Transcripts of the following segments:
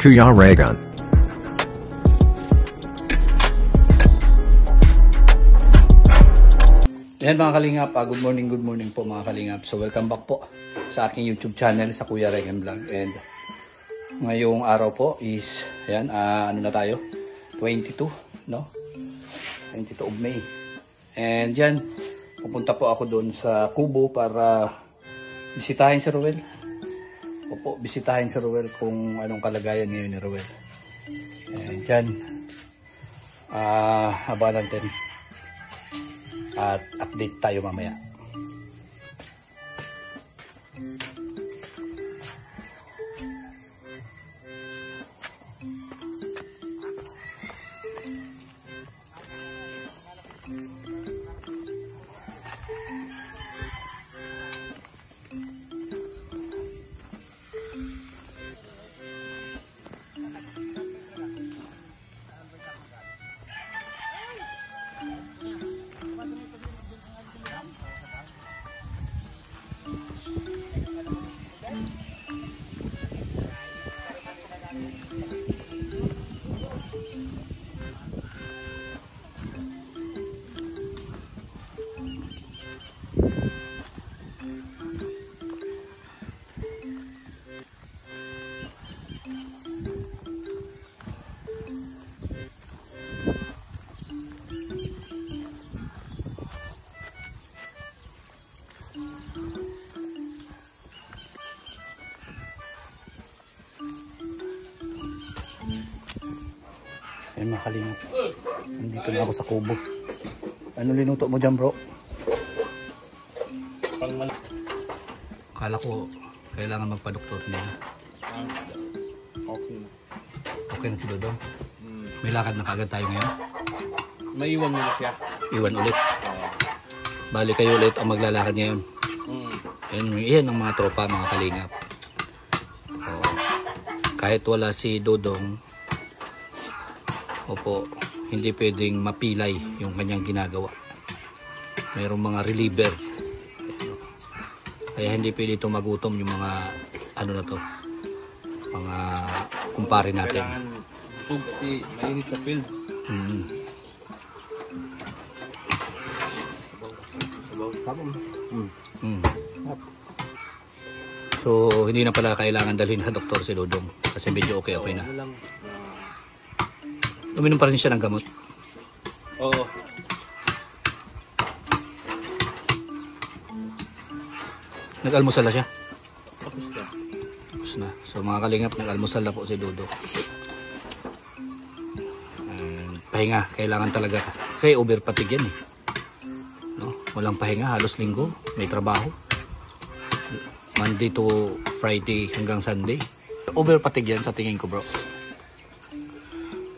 Kuya Raygun. Yan mga kalingap, good morning po mga kalingap. So welcome back po sa aking YouTube channel sa Kuya Raygun Vlog. And ngayong araw po is, ayan, ano na tayo? 22, no? 22 of May. And yan, pupunta po ako doon sa Kubo para bisitahin si Ruel. Opo, bisitahin si Ruel kung anong kalagayan ngayon ni Ruel. And yan, abangan natin. At update tayo mamaya. Ay mga kalingap, nandito na ako sa Kubo. Ano linuto mo dyan, bro? Akala ko kailangan magpa-doktor nila. Okay na si Dodong. May lakad na kagad tayo ngayon. May iwan mo na siya. Iwan ulit. Bali kayo ulit ang maglalakad ngayon. Yan ang mga tropa, mga kalingap. Kahit wala si Dodong, opo, hindi pwedeng mapilay yung kanyang ginagawa. Mayroong mga reliever. Kaya hindi pwede ito magutom yung mga ano na to, mga kumpare natin. Kailangan busog kasi mainit sa field. So hindi na pala kailangan dalhin sa doktor si Dodong kasi medyo okay na. Uminom pa rin siya ng gamot. Oo. Nag-almusal na siya? Tapos na. Tapos na. So mga kalingap, nag-almusal na po si Dodo. Pahinga, kailangan talaga. Kasi overpatig yan eh. No? Walang pahinga, halos linggo. May trabaho. Monday to Friday hanggang Sunday. Overpatig yan sa tingin ko, bro.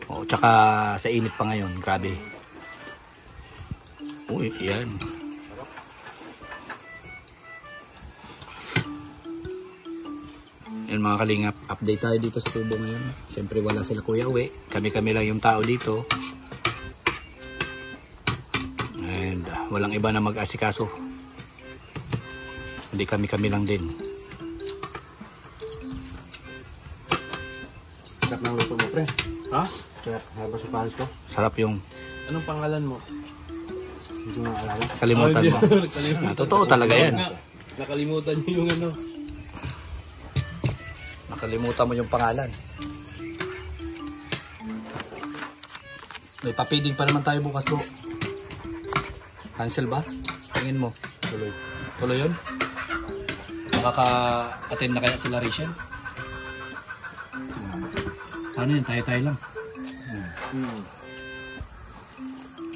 O, tsaka sa init pa ngayon, grabe. Uy, yan. Yan mga kalingap, update tayo dito sa Kubo ngayon. Siyempre wala sila Kuya Uwe. Kami-kami lang yung tao dito. And walang iba na mag-asikaso. Hindi kami-kami lang din. Sarap ng luto mo, pre. Ha? Sarap sa pares ko. Sarap yung... Anong pangalan mo? Hindi mo alala. Kalimutan mo. Totoo talaga yan. Nakalimutan niyo yung ano. Nakalimutan mo yung pangalan. May papiding pa naman tayo bukas, bro. Cancel ba? Tingin mo. Tuloy. Tuloy yun? Makaka-attend na kaya sila Rachel? Ano yun? Tayo-tayo lang.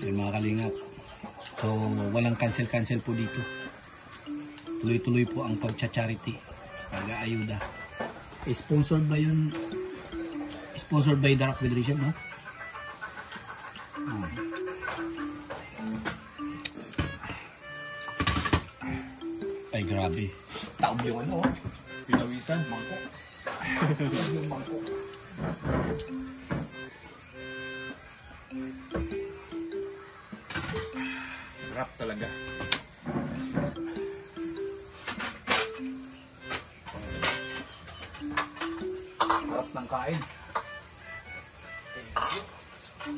Yung mga kalingap. So, walang cancel-cancel po dito. Tuloy-tuloy po ang pag-charity. Pag-aayuda. Sponsored ba yun? Sponsored by Dark Federation, no? Ay, grabe. Taob yung ano, oh. Pinawisan. Mangko. Yung mangko. Sarap talaga. Sarap ng kain. And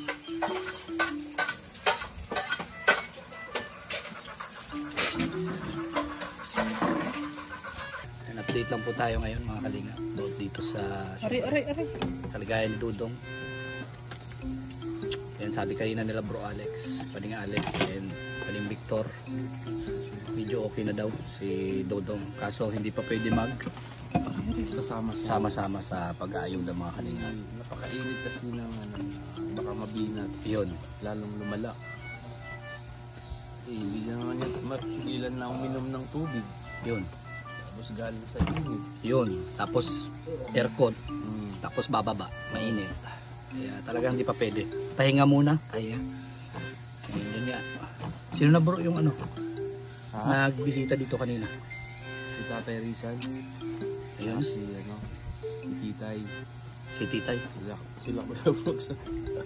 update lang po tayo ngayon mga kalinga. About dito sa Aray. Kaligayan ni Dudong. Yan sabi kanina nila bro Alex, paling Alex and paling Victor. Medyo okay na daw si Dudong. Kaso hindi pa pwede sama-sama sa pag-aayong ng mga kalinga. Napakainit kasi ng ano, baka mabinat. Yun. Lalong lumala. Kasi hindi naman yan, ilan na uminom ng tubig. Yun. Tapos galing sa init. Yun. Tapos aircon. Tapos bababa. Mainit. Kaya talagang hindi pa pwede. Pahinga muna. Kaya. Ayun nga. Sino na bro yung ano? Nagbisita dito kanina? Si Tatay Rizal. Ayun. Si Titay. Si Titay. Sila Kuya Brooks.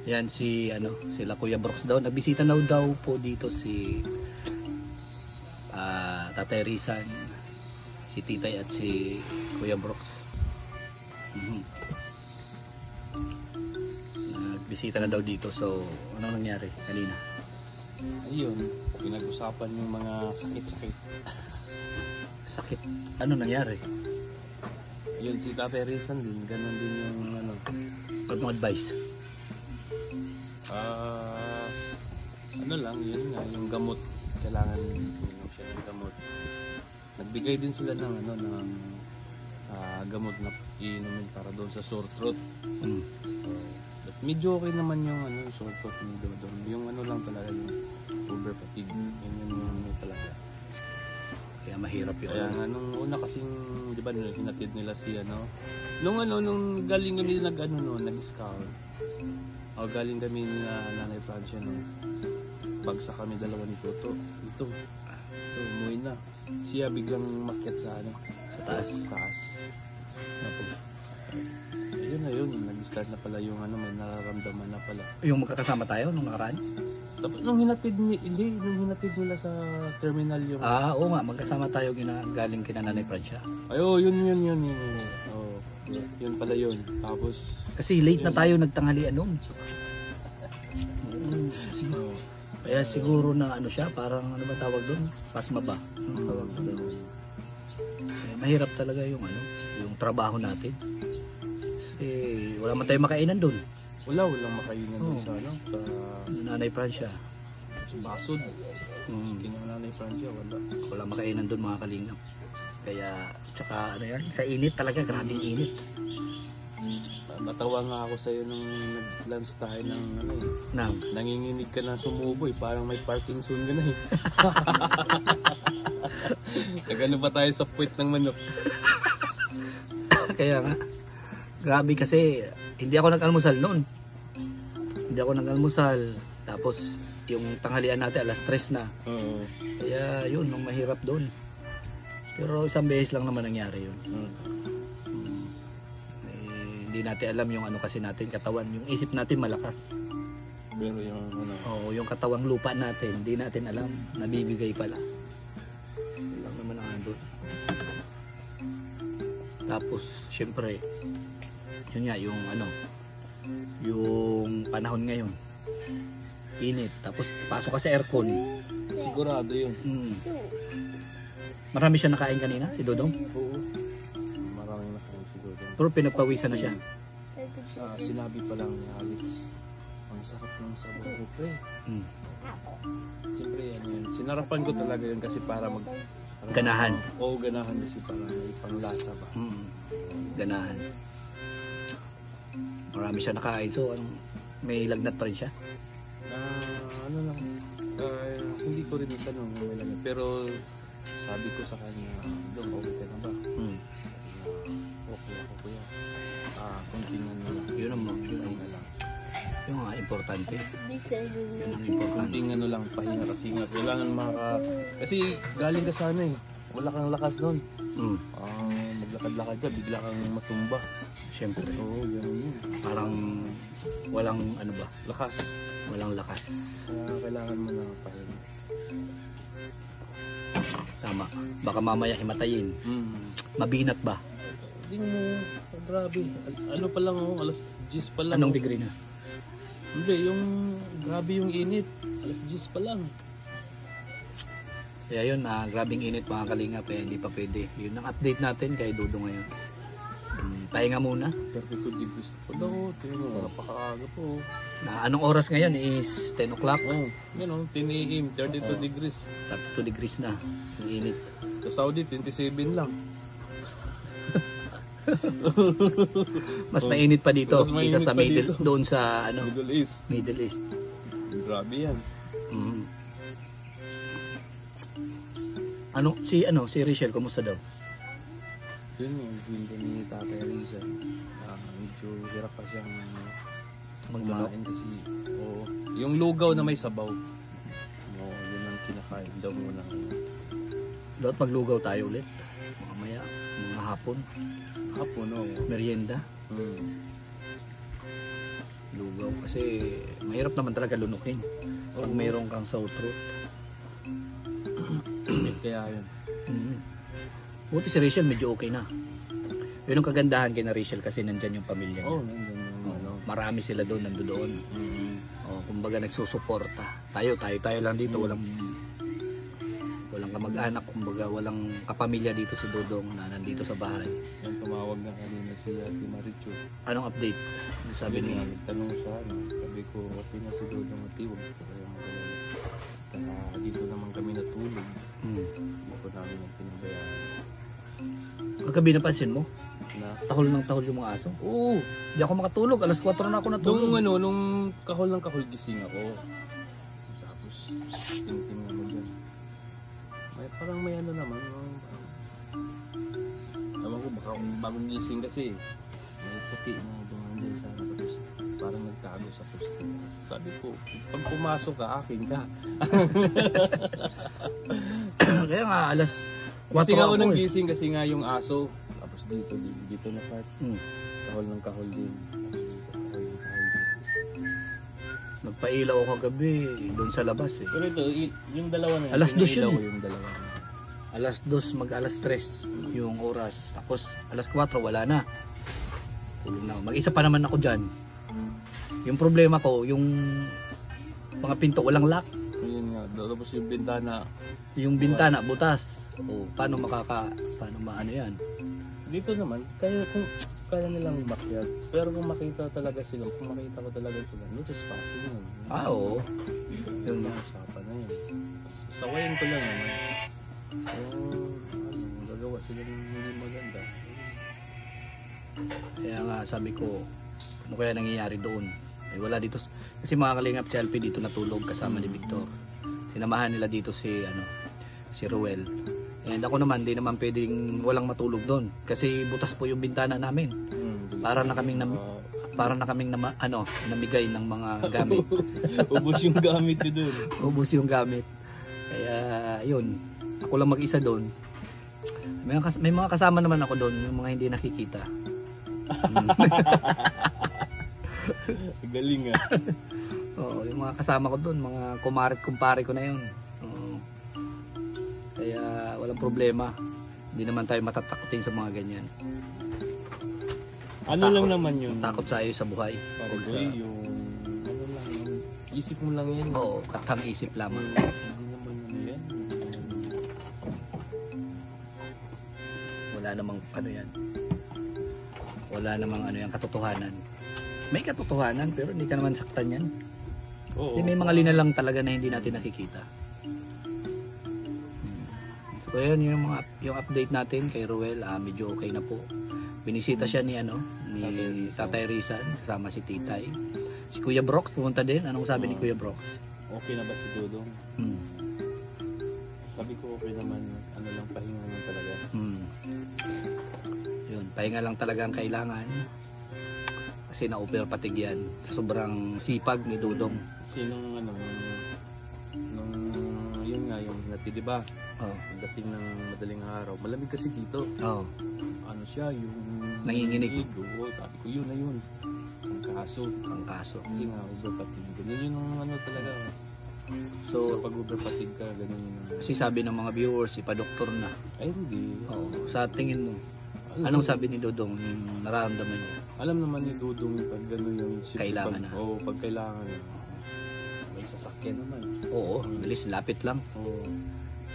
Yan si sila Kuya Brooks daw. Nagbisita daw po dito si Tatay Rizal, si Titay at si Kuya Brooks. Nagbisita na daw dito. So anong nangyari kanina? Ayun, pinag-usapan yung mga sakit-sakit. Sakit? Ano nangyari? Ayun, si Tatay Rizal din, ganun din yung Anong advice? Ano lang, yun nga, yung gamot. Kailangan inom siya ng gamot. Nagbigay din sila ng gamot na iinumin para doon sa sore throat. But medyo okay naman yung sore throat ni Dodon. Yung lang talaga, yung over fatigue. Yun yung talaga. Kaya mahirap yun. Kaya nga nung una kasing, di ba, hinatid nila si nung galing kami nag-scout. O galing kami na Nanay Francia bagsak kami dalawa ni Toto. Ito, umuwi na. Siya biglang makyat sa taas. Ayun na yun, nag-start na pala yung may nararamdaman na pala. Yung magkakasama tayo nung nakaraan? Tapos nung hinatid nila sa terminal yung... Oo nga, magkasama tayo galing kina Nanay Francia. Ay, yun. Oh, yun pala yun. Tapos... Kasi late na tayo nagtanghalian noon. Kaya siguro na siya, parang ano ba tawag doon? Pasma ba? Tawag doon. Mahirap talaga yung yung trabaho natin. Kasi wala man tayong makainan doon. Walang makainan doon sa Nanay Francia. Sa Basod. Nanay Francia, wala makainan doon mga kalingap. Kaya tsaka sa init talaga, grabing init. Natawa nga ako sa'yo nung nag-lunch tayo ng nanginginig ka na sumubo parang may Parkinson ka na Nagano ba tayo sa puwit ng manok? Kaya nga, grabe kasi hindi ako nag-almusal noon. Tapos yung tanghalian natin alas 3 na. Kaya yun, nung mahirap doon. Pero isang beses lang naman nangyari yun. Hindi natin alam yung kasi natin katawan, yung isip natin malakas. Pero yung yung katawang lupa natin, hindi natin alam, nabibigay pala. Yun lang naman ang andun. Tapos, syempre, yun nga, yung yung panahon ngayon, init, tapos pasok ka sa aircon. Sigurado yun. Marami siya nakain kanina, si Dodong? Oo. Maraming nakain si Dodong. Pero pinagpawisan na siya. Sinabi pa lang ni Alex, ang sakit ng sabaw ko, pre. Siyempre yun. Sinarapan ko talaga yun kasi para ganahan. Ganahan kasi para may panglasa ba. Ganahan. Marami siya nakain. So, may lagnat pa rin siya? Hindi ko rin itanong may lagnat. Pero sabi ko sa kanya, Dong, okay ka na ba? Okay ako kuya. Kunting lang. Yun ang lang. Yung importante. Yun ang importante. Kunting lang, pahinga kasi nga. Kailangan kasi galing ka sana wala kang lakas nun. Maglakad-lakad ka, bigla kang matumba. Siyempre. Oo, ganun yun. Parang walang lakas. Walang lakas. Kailangan mo na pahinga. Tama. Baka mamaya himatayin. Mabinat ba? Hindi mo, grabe. Ano pa lang alas 10 pa lang. Anong degree na? Hindi, yung grabe yung init. Alas 10 pa lang. Kaya yun, grabing init mga kalingap, kaya hindi pa pwede. Yun ang update natin kay Dodo ngayon. Pahinga muna. 32 degrees po daw. Tingnan mo, napakaaga po. Anong oras ngayon is 10 o'clock. Oh, yun o, 10 AM, 32 degrees. 32 degrees na. Ang init. Sa Saudi, 27 lang. Mas mainit pa dito. Mas mainit Isa sa pa middle, dito. doon sa ano, Middle East. Middle East. Grabe yan. Mm. Si Rachel, kumusta daw? Yun yung hindi ni Tatay Riza. Medyo hirap pa siyang kumain kasi yung lugaw na may sabaw. Yun ang kinakain daw muna. Dapat maglugaw tayo ulit. Mamaya, mga hapon. Hapon, Merienda. Lugaw kasi mahirap naman talaga lunukin. Pag mayroon kang sore throat. Kaya yun. Buti si Rachel medyo okay na. Yun ang kagandahan kay na Rachel kasi nandyan yung pamilya niya. Nandyan yung Marami sila doon, nandoon. Kumbaga nagsusuporta. Tayo lang dito. Walang kamag-anak, kumbaga walang kapamilya dito si Dodong na nandito sa bahay. Yung tumawag na kanina si Ate Marichu. Anong update? Sabi niya. Nagtanong siya, sabi ko, okay na si Dodong at Iwag. Dito naman kami natulog. Dito namin ang pinabayaan. Pagkabi napansin mo? Na? Tahol ng tahol yung mga aso? Oo. Di ako makatulog. Alas 4 na ako natulog. Nung kahol ng kahol gising ako. Tapos, ting-ting naman dyan. Parang may ano naman. Ewan ko, baka bagong gising kasi. May puti na dumandal sa tapos parang nagtago sa poste. Sabi ko, pag pumasok ka, akin ka. Kaya nga, alas 4 Kasi ako nang eh. gising kasi nga yung aso. Tapos dito na part. Kahol ng kahol din. Nagpailaw ako kagabi doon sa labas eh. Pero ito, yung dalawa na yun. Alas 2 yun eh. Yung dalawa na. Alas 2 mag alas 3 yung oras. Tapos alas 4 wala na. Tulog na ako. Mag-isa pa naman ako dyan. Yung problema ko, yung mga pinto walang lock. Yun nga, tapos yung bintana. Yung bintana butas. Paano maano yan? Dito naman, kaya nilang makyat. Pero kung makita talaga sila, kung makita ko talaga sila, no trespassing yun. Oo. Yun lang, usapan na yun. Sawayin ko lang naman. Gagawa sila ng hindi maganda. Kaya nga sabi ko, ano kaya nangyayari doon? Wala dito. Kasi mga kalingap, si Alpi dito natulog kasama ni Victor. Sinamahan nila dito si Ruel. And ako naman, di naman pwedeng walang matulog doon. Kasi butas po yung bintana namin. Para na kaming namigay ng mga gamit. Ubus yung gamit nyo doon. Ubus yung gamit. Kaya yun, ako lang mag-isa doon. May mga kasama naman ako doon, yung mga hindi nakikita. Galing ah. Oo, yung mga kasama ko doon, mga kumpare ko na yun. Kaya walang problema. Hindi naman tayo matatakotin sa mga ganyan. Ano lang naman yun? Takot sa iyo sa buhay. Parang yung isip mo lang yan. Oo, katang isip lamang. Hindi naman yan. Wala namang yan. Wala namang yan, katotohanan. May katotohanan pero hindi ka naman saktan yan. Oo. Kasi may mga linalang talaga na hindi natin nakikita. So yun yung update natin kay Ruel, medyo okay na po. Binisita siya ni Tatay Rizan, kasama si Titay. Si Kuya Brox pumunta din. Anong sabi ni Kuya Brox? Okay na ba si Dodong? Sabi ko okay naman, lang pahinga lang talaga. Yun, pahinga lang talaga ang kailangan. Kasi na-over fatigue yan. Sobrang sipag ni Dodong. Sinong yun nga yung di ba? Dating ng madaling araw. Malamig kasi dito. Ano siya, yung nanginginig. Sabi ko yun na yun. Ang kaso. Kasi nga, over-fatigue. Ganyan yung talaga. So, pag over-fatigue ka, ganyan yun. Kasi sabi ng mga viewers, ipa-doktor na. Ay, hindi. Sa tingin mo? Anong sabi ni Dodong? Yung nararamdaman niya? Alam naman ni Dudong pag gano'n yung Kailangan na. Oo, pag kailangan na. May sasakyan naman. Oo, bilis, lapit lang. Oo.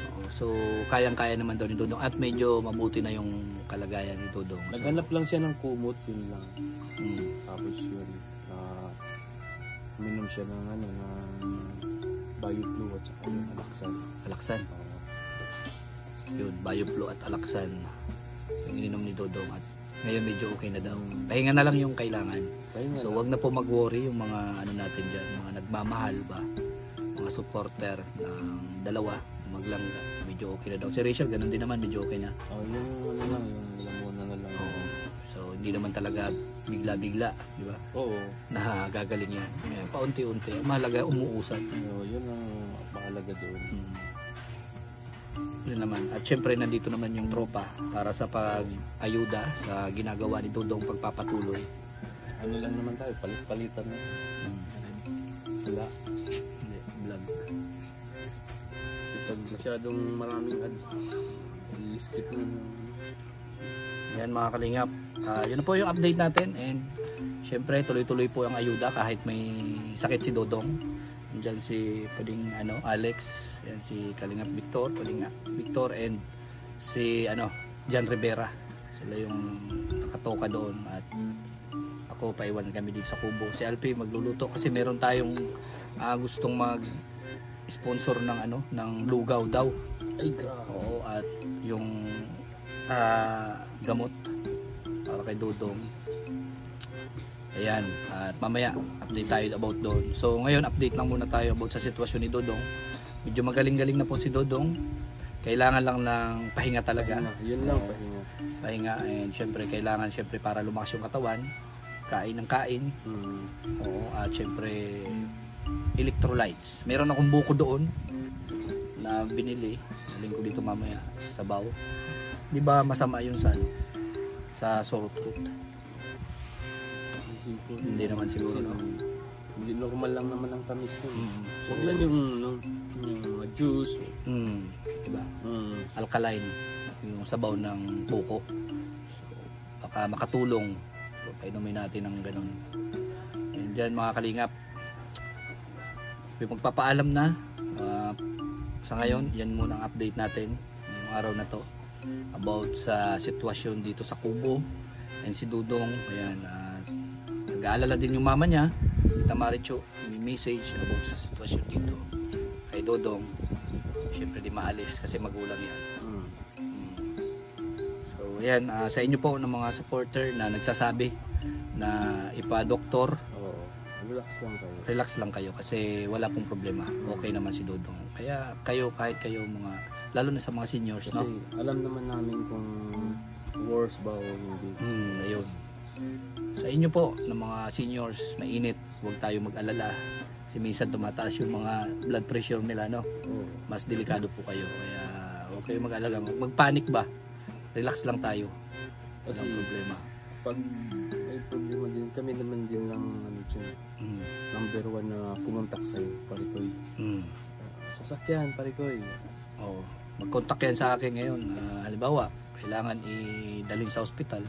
Oo, so, kayang-kaya naman daw ni Dodong at medyo mabuti na yung kalagayan ni Dodong. So, Naghanap lang siya ng kumot, yun lang. mm, Tapos yun, uminom siya ng ano, ng BioFlu at saka yung alaksan. alaksan. Oo. Yun, BioFlu at alaksan. Yung ininom ni Dodong at ngayon medyo okay na daw. Pahinga na lang yung kailangan. Kaya So, wag na po mag-worry yung mga ano natin dyan, mga nagmamahal ba, mga supporter ng dalawa, maglangga. Medyo okay na daw. Si Rachel, ganun din naman, medyo okay na. yung ano lang, yung lamuna na lang. Oo. So, hindi naman talaga bigla-bigla, di ba? Oo. Na gagaling yan. Kaya, paunti-unti. Ang mahalaga, umuusad. Yun ang mahalaga doon. Yun naman. At syempre, nandito naman yung tropa para sa pag-ayuda sa ginagawa ni Dodong pagpapatuloy. Ano lang naman tayo, palit-palitan na. Wala. Hindi, vlog. Kasi pag masyadong maraming ads, i-skip na. Yan mga kalingap. Yun na po yung update natin. And syempre, tuloy-tuloy po ang ayuda kahit may sakit si Dodong. Diyan si pwedeng Alex, yan si Kalingap Victor, pwedeng Victor and si Jan Rivera. Sila yung nakatoka doon at ako paiwan kami dito sa Kubo. Si Alpi magluluto kasi meron tayong gustong mag-sponsor ng lugaw daw. Ay, grabe. Oo, at yung gamot para kay Dodong. Ayan, at mamaya update tayo about doon. So ngayon update lang muna tayo about sa sitwasyon ni Dodong. Medyo magaling-galing na po si Dodong. Kailangan lang ng pahinga talaga. Yun lang, pahinga. Pahinga, and syempre kailangan para lumakas yung katawan, kain ng kain. Oo, at syempre electrolytes. Meron akong buko doon na binili. Saling ko dito mamaya sa baw. Di ba masama yun sa sore throat? Hindi naman siguro. Hindi normal lang naman ang tamis nun. Huwag lang yung juice. Diba? Alkaline. Yung sabaw ng buko. So, baka makatulong. So, painumin natin ng ganun. And dyan mga kalingap, magpapaalam na. Sa ngayon, yan muna ang update natin ngayong araw na to about sa sitwasyon dito sa Kubo. And si Dodong, ayan, nag-aalala din yung mama niya, si Tamaricho, may message about sa sitwasyon dito kay Dodong. Siyempre di maalis kasi magulang yan. So yan, sa inyo po ng mga supporter na nagsasabi na ipa-doktor, relax lang kayo kasi wala pong problema. Okay naman si Dodong. Kaya kahit kayo mga, lalo na sa mga seniors, kasi alam naman namin kung worse ba o hindi. Ayun. Sa inyo po ng mga seniors, mainit, huwag tayo mag-alala. Si minsan tumataas yung mga blood pressure nila, mas delikado po kayo. Kaya huwag kayo mag-alala. Mag-panic ba? Relax lang tayo. Walang problema. Pag may problema din, kami naman din ng number 1 na pumuntak sa'yo, Parikoy. Sasakyan, Parikoy. Mag-contact yan sa akin ngayon. Halimbawa, kailangan idalhin sa ospital.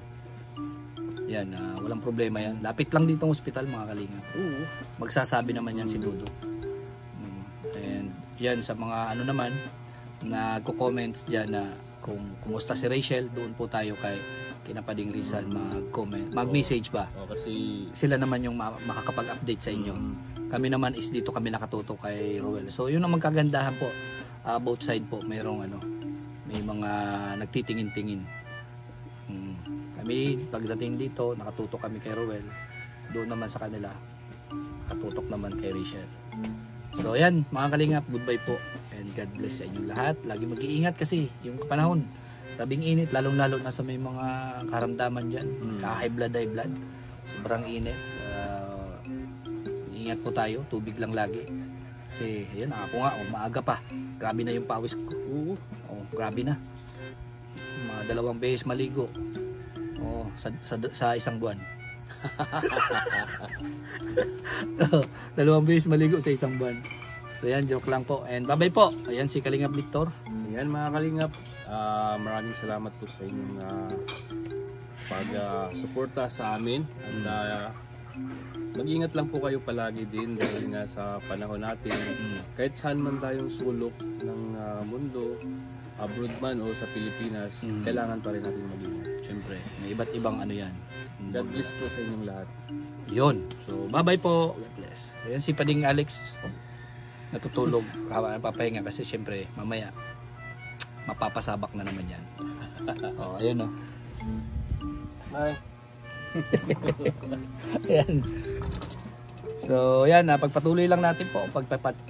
Yan, walang problema yan. Lapit lang dito ang ospital, mga kalingap. Magsasabi naman yan si Dodo. And yan, sa mga naman, nagko-comments dyan na kung kumusta si Rachel, doon po tayo kay Kinapading Rizal mag-comment, mag-message ba? Kasi sila naman yung makakapag-update sa inyo. Kami naman is dito kami nakatuto kay Roel. So yun ang magkagandahan po. Both side po mayroong may mga nagtitingin-tingin. Kami pagdating dito nakatutok kami kay Roel. Doon naman sa kanila nakatutok naman kay Rachel. So yan mga kalingap, goodbye po and God bless sa inyong lahat. Lagi mag-iingat kasi yung panahon tabing init, lalong-lalo na sa may mga karamdaman dyan, high blood, sobrang init. Ingat po tayo, tubig lang lagi kasi yun, ako nga, maaga pa, grabe na yung pawis ko. Grabe na, mga 2 beses maligo sa isang buwan. 2 beses maligo sa isang buwan. So yan, joke lang po, and bye bye po. Ayan si Kalingap Victor. Ayan mga Kalingap, maraming salamat po sa inyong pag-suporta sa amin. At mag-ingat lang po kayo palagi din dahil nga sa panahon natin. Kahit saan man tayong sulok ng mundo, abroad man o sa Pilipinas, kailangan pa rin natin mag-ingat. Siyempre, may iba't ibang ano yan. God bless po sa inyong lahat. Yun. So, bye-bye po. God bless. Ayan si Pading Alex. Natutulog. Papahinga kasi siyempre, mamaya, mapapasabak na naman yan. Oh, ayun o. Bye. Ayan. So, yan. Pagpatuloy lang natin po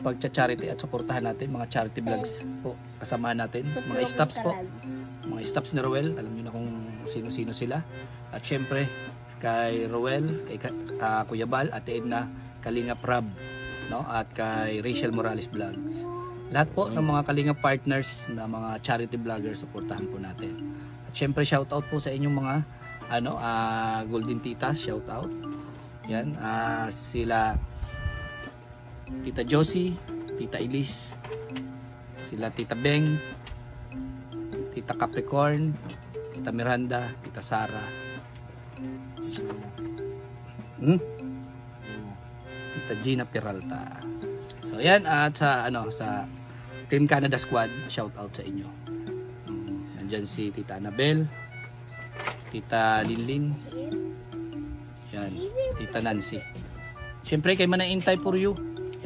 pag-charity at suportahan natin mga charity vlogs po. Kasamahan natin. Mga stops po. Mga stops ni Roel. Alam niyo na kung sino-sino sila. At syempre, kay Roel, kay Kuya Bal, Ate Edna, Kalingap Rab, no? At kay Rachel Morales Vlogs. Lahat po sa mga Kalingap partners na mga charity vloggers, suportahan po natin. At syempre, shoutout po sa inyong mga Golden Titas, shoutout. Yan, sila Tita Josie, Tita Elise, sila Tita Beng, Tita Capricorn, Tita Miranda, Tita Sara, Tita Gina Peralta. So yan, at sa sa Team Canada Squad, shout out sa inyo. Nandyan si Tita Annabel, Tita Linlin, yan, Tita Nancy. Siyempre kay Manay-Intay for you.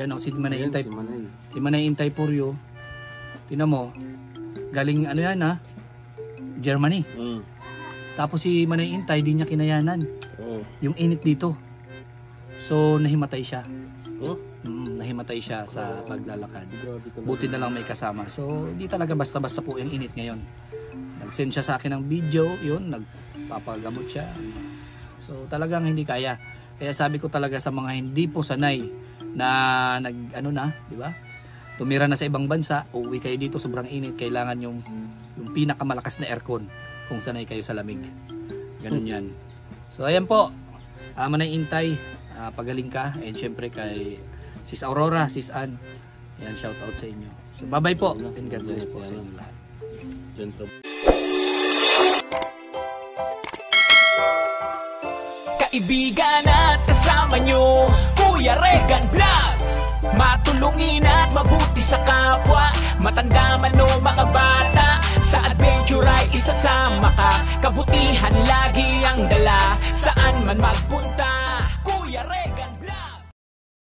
Yan si Manay-Intay. Si Manay-Intay for you. Tingnan mo, galing Germany. Tapos si Manay-Intay, di niya kinayanan. Yung init dito. So, nahimatay siya. Nahimatay siya sa paglalakad. Buti na lang may kasama. So, hindi talaga basta-basta po yung init ngayon. Nag-send siya sa akin ng video. Yun, nagpapagamot siya. So, talagang hindi kaya. Kaya sabi ko talaga sa mga hindi po sanay na di ba? Tumira na sa ibang bansa, uuwi kayo dito, sobrang init. Kailangan yung pinakamalakas na aircon kung sanay kayo sa lamig. Ganun yan. So, ayan po. Manay-Intay, pagaling ka. And syempre kay Sis Aurora, Sis Ann. Ayan, shout out sa inyo. So, bye-bye po. And God bless po sa inyo lahat. Kaibigan at kasama nyo, Kuya Regan Vlog. Matulungin at mabuti sa kapwa, matanda man o mga bata, sa adventure ay isasama ka. Kabutihan lagi ang dala, saan man magpunta.